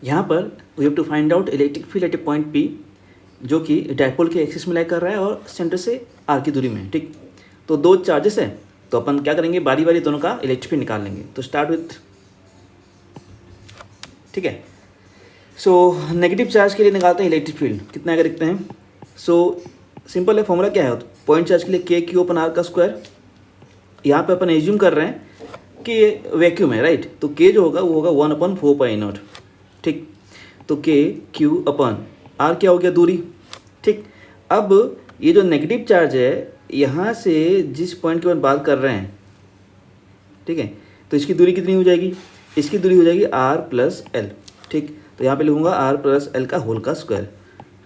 यहाँ पर we have to find out electric field at a point P, जो कि डायपोल के एक्सिस में लाई कर रहा है और सेंटर से आर की दूरी में, ठीक। तो दो चार्जेस है, तो अपन क्या करेंगे, बारी बारी दोनों का इलेक्ट्रिक फील्ड निकाल लेंगे। तो स्टार्ट विथ, ठीक है। सो नेगेटिव चार्ज के लिए निकालते हैं इलेक्ट्रिक फील्ड, कितना आगे देखते हैं। सो सिंपल है, फॉर्मूला क्या है, पॉइंट चार्ज के लिए के क्यू अपन आर का स्क्वायर। यहाँ पे अपन एज्यूम कर रहे हैं कि ये वैक्यूम है, राइट। तो के जो होगा वो होगा 1/4π0, ठीक। तो के क्यू अपन आर क्या हो गया, दूरी, ठीक। अब ये जो नेगेटिव चार्ज है, यहाँ से जिस पॉइंट की अपन बात कर रहे हैं, ठीक है, तो इसकी दूरी कितनी हो जाएगी, इसकी दूरी हो जाएगी r+l, ठीक। तो यहाँ पे लिखूँगा r+l का होल का स्क्वायर।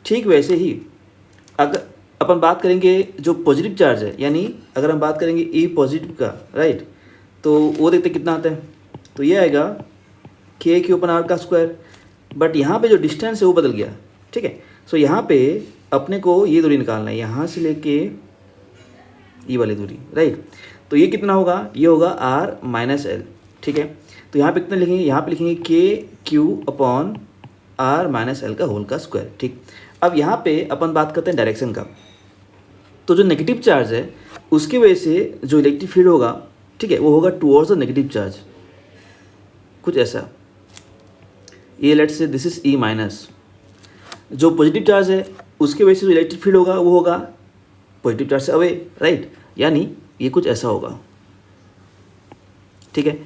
ठीक वैसे ही अगर अपन बात करेंगे जो पॉजिटिव चार्ज है, यानी अगर हम बात करेंगे ई पॉजिटिव का, राइट, तो वो देखते कितना आता है। तो ये आएगा के क्यू अपन आर का स्क्वायर, बट यहाँ पे जो डिस्टेंस है वो बदल गया, ठीक है। सो यहाँ पे अपने को ये दूरी निकालना है, यहाँ से लेके ये वाली दूरी, राइट। तो ये कितना होगा, ये होगा r-l, ठीक है। तो यहाँ पे कितना लिखेंगे, यहाँ पे लिखेंगे के क्यू अपॉन r-l का होल का स्क्वायर, ठीक। अब यहाँ पे अपन बात करते हैं डायरेक्शन का। तो जो नेगेटिव चार्ज है उसकी वजह से जो इलेक्ट्रिक फील्ड होगा, ठीक है, वो होगा टुवर्ड्स द नेगेटिव चार्ज, कुछ ऐसा। ये let's say this is E minus. जो पॉजिटिव चार्ज है उसके वजह से जो इलेक्ट्रिक फील्ड होगा वो होगा पॉजिटिव चार्ज से अवे, राइट। यानी ये कुछ ऐसा होगा, ठीक है।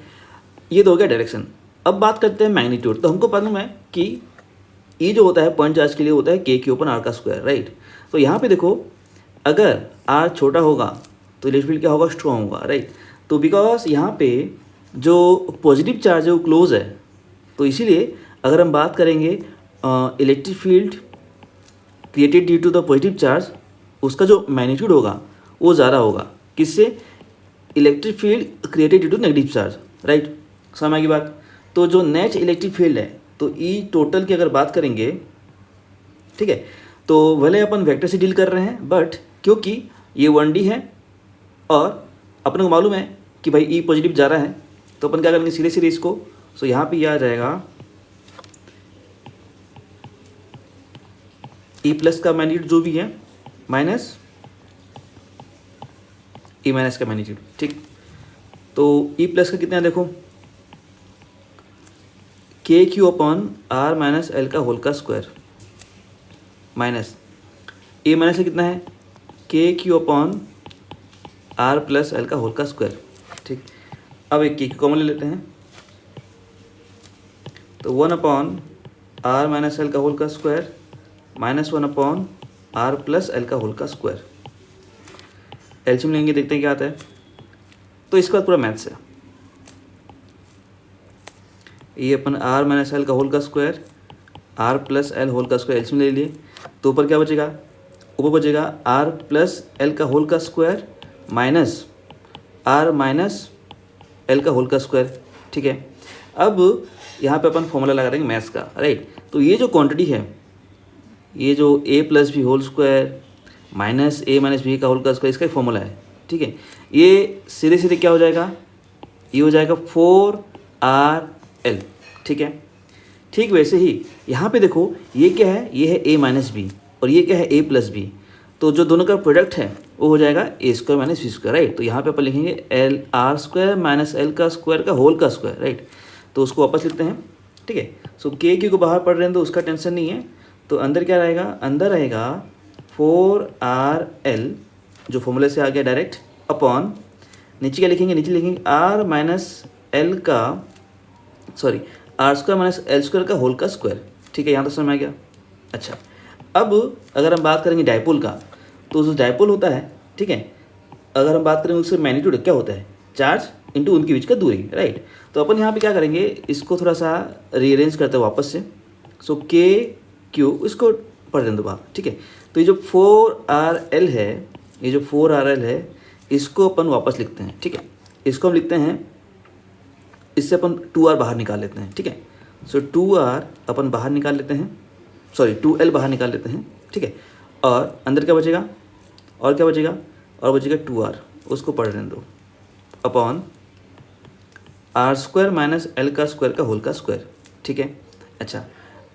ये तो हो गया डायरेक्शन। अब बात करते हैं मैग्नीट्यूड। तो हमको मालूम है कि ये जो होता है पॉइंट चार्ज के लिए होता है के क्यू अपन आर का स्क्वायर, राइट। तो यहाँ पे देखो, अगर आर छोटा होगा तो इलेक्ट्रिक फील्ड क्या होगा, स्ट्रॉन्ग होगा, राइट। तो बिकॉज यहाँ पे जो पॉजिटिव चार्ज है वो क्लोज है, तो इसीलिए अगर हम बात करेंगे electric field created due to the positive charge, उसका जो मैग्नीट्यूड होगा वो ज़्यादा होगा, किससे, electric field created due to negative charge, right. समझ की बात। तो जो नेट इलेक्ट्रिक फील्ड है, तो ई टोटल की अगर बात करेंगे, ठीक है, तो भले अपन वेक्टर से डील कर रहे हैं, बट क्योंकि ये 1D है और अपन को मालूम है कि भाई ई पॉजिटिव जा रहा है, तो अपन क्या करेंगे, सीधे सीधे इसको, सो यहाँ पे ये आ जाएगा ई प्लस का मैग्नीट्यूड जो भी है माइनस ई माइनस का मैग्नीट्यूड, ठीक। तो ई प्लस का कितना है, देखो के क्यू अपॉन r-l का होल का स्क्वायर माइनस ए माइनस का कितना है, के क्यू अपॉन r+l का होल का स्क्वायर, ठीक। अब एक के क्यू कॉमन ले लेते हैं, तो 1/r-l का होल का स्क्वायर माइनस 1/r+l का होल का स्क्वायर। एलसीएम लेंगे, देखते हैं क्या आता है। तो इसके बाद पूरा मैथ्स है, ये अपन r-l का होल का स्क्वायर r+l होल का स्क्वायर एलसीएम ले लिए, तो ऊपर क्या बचेगा, ऊपर बचेगा r+l का होल का स्क्वायर माइनस r-l का होल का स्क्वायर, ठीक है। अब यहाँ पे अपन फॉर्मूला लगा देंगे मैथ्स का, राइट। तो ये जो क्वांटिटी है, ये जो a+b whole square minus a-b का होल का स्क्वायर, इसका एक फॉर्मूला है, ठीक है। ये सीधे सीधे क्या हो जाएगा, ये हो जाएगा 4r_l, ठीक है। ठीक वैसे ही यहाँ पे देखो, ये क्या है, ये है a-b और ये क्या है a+b, तो जो दोनों का प्रोडक्ट है वो हो जाएगा a² माइनस b², राइट। तो यहाँ पे अपन लिखेंगे r² माइनस l का स्क्वायर का होल का स्क्वायर, राइट। तो उसको वापस लिखते हैं, ठीक है। सो के क्यू को बाहर पढ़ रहे हैं तो उसका टेंशन नहीं है, तो अंदर क्या रहेगा, अंदर रहेगा 4r_l जो फॉर्मूले से आ गया डायरेक्ट, अपॉन नीचे क्या लिखेंगे, नीचे लिखेंगे r माइनस l का r² माइनस l² का होल का स्क्वायर, ठीक है। यहाँ तो समझ आ गया। अच्छा, अब अगर हम बात करेंगे डायपोल का, तो जो डायपोल होता है, ठीक है, अगर हम बात करेंगे उससे मैग्नीट्यूड क्या होता है, चार्ज इंटू उनके बीच का दूरी, राइट। तो अपन यहाँ पे क्या करेंगे, इसको थोड़ा सा रीअरेंज करते हैं वापस से। सो के क्यू इसको पढ़ दें दोबारा, ठीक है। तो ये जो 4r_l है, ये जो 4r_l है, इसको अपन वापस लिखते हैं, ठीक है। इसको हम लिखते हैं, इससे अपन 2r बाहर निकाल लेते हैं, ठीक है। सो 2r अपन बाहर निकाल लेते हैं, 2l बाहर निकाल लेते हैं, ठीक है। और अंदर क्या बचेगा, और क्या बचेगा, और बचेगा 2r, उसको पढ़ लेने दो, अपॉन r² माइनस l का स्क्वायर का होल का स्क्वायर, ठीक है। अच्छा,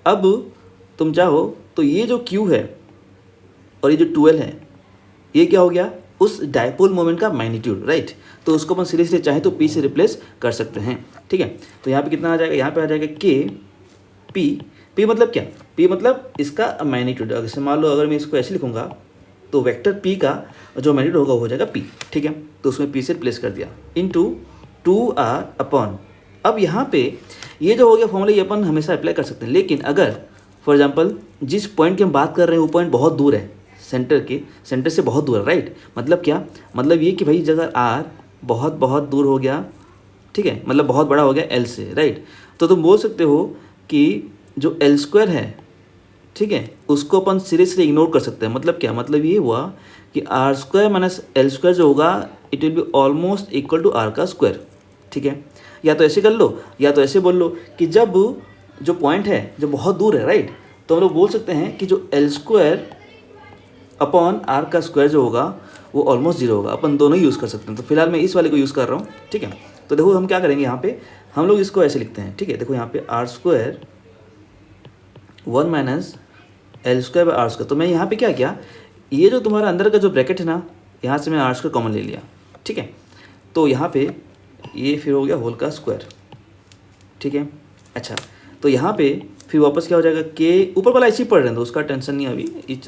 अब तुम चाहो तो ये जो Q है और ये जो 12 है, ये क्या हो गया, उस डायपोल मोमेंट का मैग्नीट्यूड, राइट। तो उसको अपन सीरियसली चाहे तो P से रिप्लेस कर सकते हैं, ठीक है। तो यहाँ पे कितना आ जाएगा, यहाँ पे आ जाएगा K P मतलब क्या, P मतलब इसका मैग्नीट्यूड। अगर मान लो अगर मैं इसको ऐसे लिखूँगा तो वेक्टर P का जो मैग्नीट्यूड होगा वो हो जाएगा P, ठीक है। तो उसमें P से रिप्लेस कर दिया इंटू 2R अपॉन। अब यहाँ पे ये जो हो गया फॉर्मूला, ये अपन हमेशा अप्लाई कर सकते हैं, लेकिन अगर फॉर एग्जांपल जिस पॉइंट की हम बात कर रहे हैं वो पॉइंट बहुत दूर है, सेंटर से बहुत दूर है, राइट। मतलब क्या, मतलब ये कि भाई अगर R बहुत बहुत दूर हो गया, ठीक है, मतलब बहुत बड़ा हो गया L से, राइट। तो तुम बोल सकते हो कि जो L² है, ठीक है, उसको अपन सीरियसली इग्नोर कर सकते हैं। मतलब क्या, मतलब ये हुआ कि R² माइनस L² जो होगा it will be almost equal to R का स्क्वायर, ठीक है। या तो ऐसे कर लो या तो ऐसे बोल लो कि जब जो पॉइंट है जो बहुत दूर है, राइट, तो हम लोग बोल सकते हैं कि जो L² अपॉन R का स्क्वायर जो होगा वो ऑलमोस्ट 0 होगा। अपन दोनों ही यूज़ कर सकते हैं। तो फिलहाल मैं इस वाले को यूज़ कर रहा हूँ, ठीक है। तो देखो हम क्या करेंगे, यहाँ पे हम लोग इसको ऐसे लिखते हैं, ठीक है। देखो यहाँ पे R² 1 माइनस L²/R²। तो मैं यहाँ पे क्या किया, ये जो तुम्हारा अंदर का जो ब्रैकेट है ना, यहाँ से मैं R² कॉमन ले लिया, ठीक है। तो यहाँ पे ये फिर हो गया होल का स्क्वायर, ठीक है। अच्छा, तो यहाँ पे फिर वापस क्या हो जाएगा, के ऊपर वाला ऐसे ही पढ़ रहे हैं तो उसका टेंशन नहीं अभी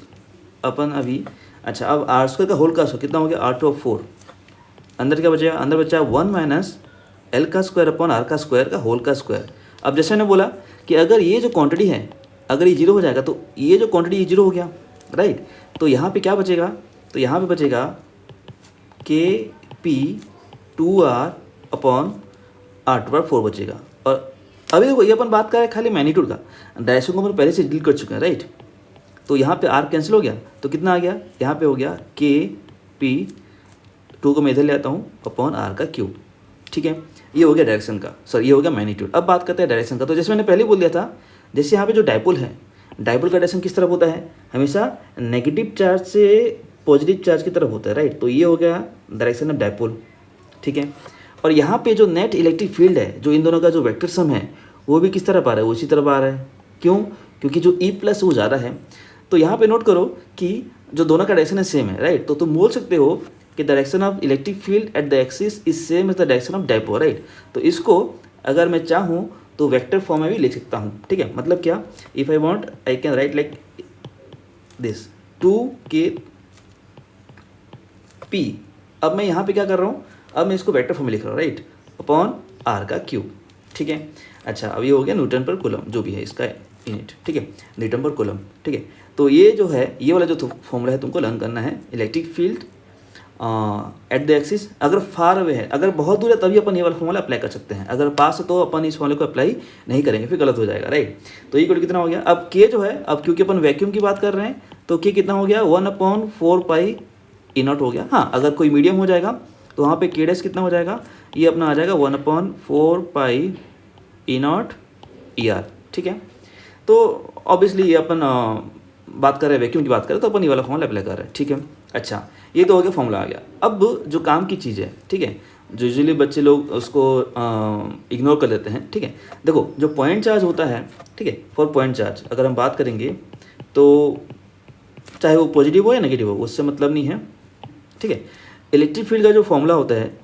अपन अभी। अच्छा, अब R² का होल का स्क्वायर कितना हो गया, R⁴। अंदर क्या बचेगा, अंदर बचा 1 माइनस L का स्क्वायर अपॉन R का स्क्वायर का होल का स्क्वायर। अब जैसे मैंने बोला कि अगर ये जो क्वांटिटी है अगर ये 0 हो जाएगा तो ये जो क्वांटिटी ये 0 हो गया, राइट। तो यहाँ पे क्या बचेगा, तो यहाँ पे बचेगा KP 2R अपॉन R⁴ बचेगा। और अभी देखो ये अपन बात कर रहे हैं खाली मैग्नीट्यूड का, डायरेक्शन को अपन पहले से डील कर चुके हैं, राइट। तो यहाँ पे R कैंसिल हो गया तो कितना आ गया, यहाँ पे हो गया KP 2 को मैं इधर ले आता हूँ अपॉन R का क्यूब, ठीक है। ये हो गया डायरेक्शन का, सॉरी ये हो गया मैग्नीट्यूड। अब बात करते हैं डायरेक्शन का। तो जैसे मैंने पहले बोल दिया था, जैसे यहाँ पे जो डायपोल है, डायपोल का डायरेक्शन किस तरफ होता है, हमेशा नेगेटिव चार्ज से पॉजिटिव चार्ज की तरफ होता है, राइट। तो ये हो गया डायरेक्शन ऑफ डायपोल, ठीक है। और यहाँ पे जो नेट इलेक्ट्रिक फील्ड है, जो इन दोनों का जो वेक्टर सम है, वो भी किस तरफ आ रहा है, वो इसी तरफ आ रहा है। क्यों, क्योंकि जो E+ वो ज़्यादा है। तो यहाँ पे नोट करो कि जो दोनों का डायरेक्शन है सेम है, राइट। तो तुम बोल सकते हो कि direction of electric field at the axis is same as the direction of dipole, right. तो इसको अगर मैं चाहूँ तो वेक्टर फॉर्म में भी लिख सकता हूँ, ठीक है। मतलब क्या, if I want I can write like this 2KP। अब मैं यहाँ पे क्या कर रहा हूँ, अब मैं इसको वेक्टर फॉर्म में लिख रहा हूँ, राइट, अपॉन R का क्यूब, ठीक है। अच्छा, अब ये हो गया न्यूटन पर कूलम जो भी है इसका यूनिट, ठीक है, न्यूटन पर कूलम, ठीक है। तो ये जो है ये वाला जो फॉर्मूला है तुमको लर्न करना है, electric field at the axis. अगर फार अवे है, अगर बहुत दूर है तभी अपन ये वाला फॉर्मूला अप्लाई कर सकते हैं, अगर पास है तो अपन इस फॉर्मूले को अप्लाई नहीं करेंगे, फिर गलत हो जाएगा, राइट। तो इक्वल कितना हो गया, अब के जो है, अब क्योंकि अपन वैक्यूम की बात कर रहे हैं तो के कितना हो गया 1/4πE0 हो गया। हाँ, अगर कोई मीडियम हो जाएगा तो वहाँ पे के डैश कितना हो जाएगा, ये अपना आ जाएगा 1/4πE0 ठीक है। तो ऑब्वियसली ये अपन बात कर रहे हैं वैक्यूम की बात करें तो अपन ये वाला फॉर्मूला अप्लाई कर रहे हैं, ठीक है। अच्छा, ये तो हो गया फॉर्मूला आ गया। अब जो काम की चीज़ है, ठीक है, जो यूजुअली बच्चे लोग उसको इग्नोर कर देते हैं, ठीक है। देखो जो पॉइंट चार्ज होता है, ठीक है, फॉर पॉइंट चार्ज अगर हम बात करेंगे तो चाहे वो पॉजिटिव हो या नेगेटिव हो उससे मतलब नहीं है, ठीक है। इलेक्ट्रिक फील्ड का जो फॉर्मूला होता है,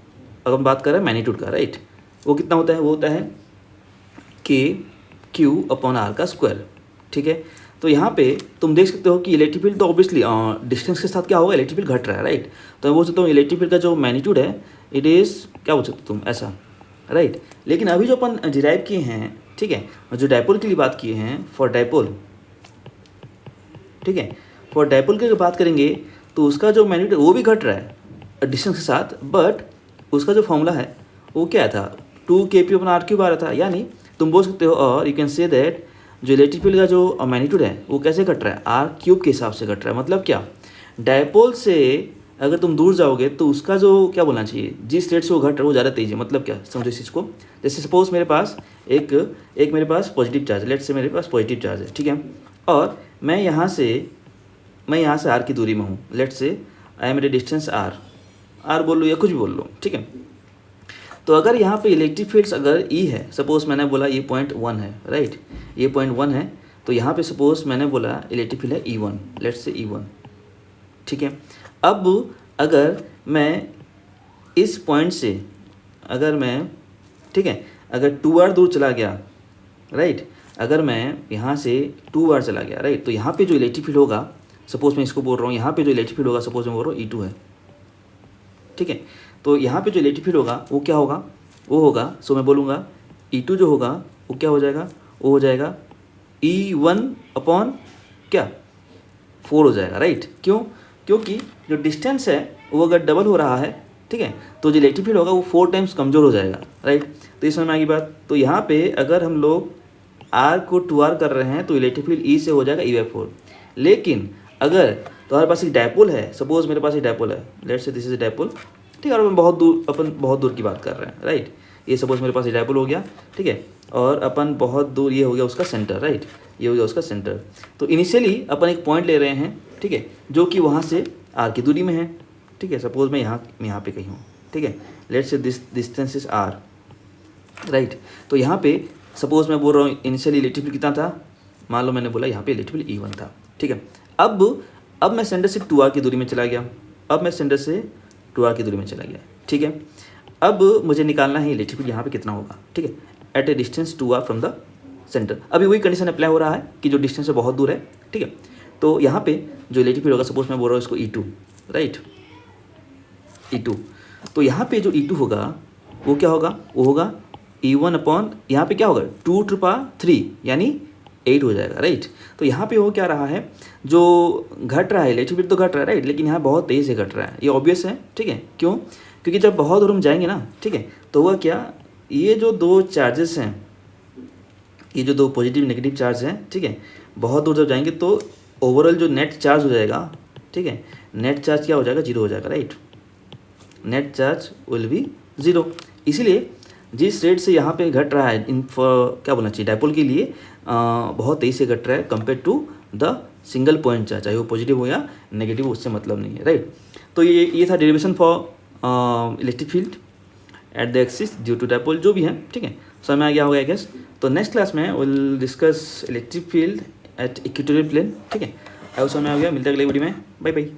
अगर हम बात कर रहे हैं मैग्नीट्यूड का, राइट, वो कितना होता है, वो होता है KQ/R का स्क्वायर, ठीक है। तो यहाँ पे तुम देख सकते हो कि इलेक्ट्रिक फील्ड तो ऑब्वियसली डिस्टेंस के साथ क्या होगा, इलेक्ट्रिक फील्ड घट रहा है, राइट। तो मैं बोल सकता हूँ इलेक्ट्रिक फील्ड का जो मैग्नीट्यूड है इट इज़ क्या बोल सकते हो तुम, ऐसा, राइट। लेकिन अभी जो अपन डिराइव किए हैं, ठीक है, जो डायपोल के लिए बात किए हैं फॉर डायपोल, ठीक है, फॉर डायपोल की बात करेंगे तो उसका जो मैग्नीट्यूड वो भी घट रहा है डिस्टेंस के साथ, बट उसका जो फॉर्मूला है वो क्या था, 2KP/R³ आ रहा था। यानी तुम बोल सकते हो और यू कैन से दैट जो इलेक्ट्रिक फील्ड का जो मैग्नीट्यूड है वो कैसे घट रहा है, R³ के हिसाब से घट रहा है। मतलब क्या, डायपोल से अगर तुम दूर जाओगे तो उसका जो क्या बोलना चाहिए, जिस रेट से वो घट रहा है वो ज़्यादा तेज है। मतलब क्या, समझो इस चीज़ को, जैसे सपोज मेरे पास एक मेरे पास पॉजिटिव चार्ज, लेट से मेरे पास पॉजिटिव चार्ज है, ठीक है, और मैं यहाँ से R की दूरी में हूँ, let's say I am at a distance R बोल लो या कुछ भी बोल लो, ठीक है। तो अगर यहाँ पे इलेक्ट्रिक फील्ड्स अगर ई है, सपोज मैंने बोला ये पॉइंट 1 है, राइट, ये पॉइंट 1 है, तो यहाँ पे सपोज मैंने बोला इलेक्ट्रिक फील्ड है E1, लेट्स से E1, ठीक है। अब अगर मैं इस पॉइंट से अगर मैं, ठीक है, अगर 2 बार दूर चला गया, राइट, अगर मैं यहाँ से 2 बार चला गया, राइट, तो यहाँ पे जो इलेक्ट्रिक फील्ड होगा, सपोज मैं इसको बोल रहा हूँ, यहाँ पे जो इलेक्ट्रिक फील्ड होगा, सपोज मैं बोल रहा हूँ E2 है, ठीक है। तो यहाँ पे जो इलेक्ट्रिक फील्ड होगा वो क्या होगा, वो होगा, सो मैं बोलूँगा E2 जो होगा वो क्या हो जाएगा, वो हो जाएगा E1 अपॉन क्या 4 हो जाएगा, राइट। क्यों, क्योंकि जो डिस्टेंस है वो अगर डबल हो रहा है, ठीक है, तो जो इलेक्ट्रिक फील्ड होगा वो 4 टाइम्स कमज़ोर हो जाएगा, राइट। तो इस समय आगे बात, तो यहाँ पे अगर हम लोग R को 2R कर रहे हैं तो इलेक्ट्रिक फील्ड E से हो जाएगा E/4। लेकिन अगर तुम्हारे पास एक डायपोल है, सपोज मेरे पास एक डायपोल है, let's say this is dipole, ठीक है, और अपन बहुत दूर की बात कर रहे हैं, राइट। ये सपोज मेरे पास एक डायपोल हो गया, ठीक है, और अपन बहुत दूर, ये हो गया उसका सेंटर, राइट, ये हो गया उसका सेंटर। तो इनिशियली अपन एक पॉइंट ले रहे हैं, ठीक है, जो कि वहाँ से R की दूरी में है, ठीक है, सपोज मैं यहाँ पे कहीं हूँ, ठीक है, let's say this distance is R, right. तो यहाँ पे सपोज मैं बोल रहा हूँ इनिशियली इलेक्ट्रिक फील्ड कितना था, मान लो मैंने बोला यहाँ पे इलेक्ट्रिक फील्ड E1 था, ठीक है। अब मैं सेंटर से 2R की दूरी में चला गया, अब मैं सेंटर से 2R की दूरी में चला गया, ठीक है। अब मुझे निकालना है इलेक्ट्रिक फील्ड यहाँ पे कितना होगा, ठीक है, at a distance 2R from the centre. अभी वही कंडीशन अप्लाई हो रहा है कि जो डिस्टेंस से बहुत दूर है, ठीक है। तो यहाँ पे जो इलेक्ट्रिक फील्ड होगा, सपोज मैं बोल रहा हूँ इसको E2, राइट, E2, तो यहाँ पे जो E2 होगा वो क्या होगा, वो होगा E1 अपॉन, यहाँ पे क्या होगा 2^3 यानी 8 हो जाएगा, राइट। तो यहाँ पे हो क्या रहा है, जो घट रहा है इलेक्ट्रिक फील्ड तो घट रहा है, राइट, लेकिन यहाँ बहुत तेज़ से घट रहा है, ये ऑब्वियस है, ठीक है। क्यों, क्योंकि जब बहुत दूर हम जाएंगे ना, ठीक है, तो हुआ क्या, ये जो दो चार्जेस हैं, ये जो दो पॉजिटिव नेगेटिव चार्ज हैं, ठीक है, बहुत दूर जब जाएंगे तो ओवरऑल जो नेट चार्ज हो जाएगा, ठीक है, नेट चार्ज क्या हो जाएगा, 0 हो जाएगा, right, net charge will be 0। इसीलिए जिस रेट से यहाँ पे घट रहा है, क्या बोलना चाहिए, डायपोल के लिए बहुत तेज़ी से घट रहा है compare to the single point charge, चाहे वो पॉजिटिव हो या नेगेटिव, उससे मतलब नहीं है, राइट। तो ये था derivation for electric field at the axis due to dipole, जो भी है, ठीक है, समय आ गया होगा आई गेस। तो नेक्स्ट क्लास में will discuss electric field at equatorial plane, ठीक है। अब समय आ गया, मिलता है अगले वीडियो में, बाय बाय।